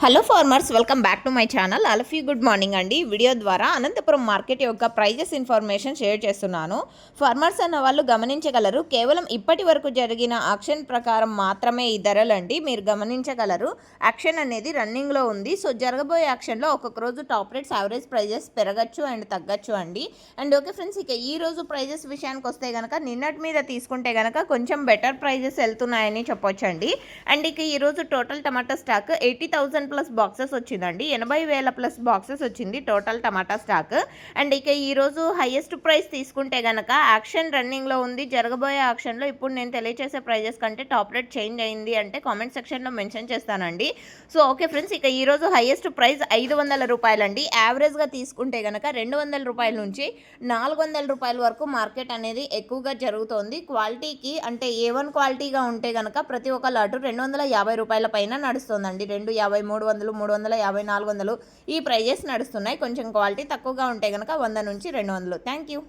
Hello farmers, welcome back to my channel. అలఫీ good morning అండి. Video ద్వారా Anantapuram market యొక్క ప్రైజెస్ ఇన్ఫర్మేషన్ షేర్ చేస్తున్నాను. ఫార్మర్స్ అన్న వాళ్ళు గమనించగలరు, కేవలం ఇప్పటి వరకు జరిగిన ఆక్షన్ ప్రకారం మాత్రమే ఈ ధరలండి. మీరు గమనించగలరు, యాక్షన్ అనేది రన్నింగ్లో ఉంది. సో జరగబోయే యాక్షన్లో ఒక్కొక్క రోజు టాప్ రేట్స్, యావరేజ్ ప్రైజెస్ పెరగచ్చు అండ్ తగ్గచ్చు అండి. అండ్ ఓకే ఫ్రెండ్స్, ఇక ఈ రోజు ప్రైజెస్ విషయానికి వస్తే కనుక నిన్నటి మీద తీసుకుంటే కనుక కొంచెం బెటర్ ప్రైజెస్ వెళ్తున్నాయని చెప్పొచ్చు అండి. అండ్ ఇక ఈరోజు టోటల్ టమాటా స్టాక్ 80,000 ప్లస్ బాక్సెస్ వచ్చిందండి. 80,000 ప్లస్ బాక్సెస్ వచ్చింది టోటల్ టమాటా స్టాక్. అండ్ ఇక ఈరోజు హైయెస్ట్ ప్రైస్ తీసుకుంటే కనుక యాక్షన్ రన్నింగ్లో ఉంది. జరగబోయే యాక్షన్లో ఇప్పుడు నేను తెలియజేసే ప్రైజెస్ కంటే టాప్ రేట్ చేంజ్ అయింది అంటే కామెంట్ సెక్షన్లో మెన్షన్ చేస్తానండి. సో ఓకే ఫ్రెండ్స్, ఇక ఈరోజు హైయెస్ట్ ప్రైస్ 500 రూపాయలండి. యావరేజ్గా తీసుకుంటే కనుక 200 రూపాయల నుంచి 400 రూపాయల వరకు మార్కెట్ అనేది ఎక్కువగా జరుగుతోంది. క్వాలిటీకి అంటే A1 క్వాలిటీగా ఉంటే కనుక ప్రతి ఒక్క లాటు 250 రూపాయల పైన నడుస్తుందండి. 250, 300, 350, 400 ఈ ప్రైజెస్ నడుస్తున్నాయి. కొంచెం క్వాలిటీ తక్కువగా ఉంటే కనుక 100 నుంచి 200. Thank you.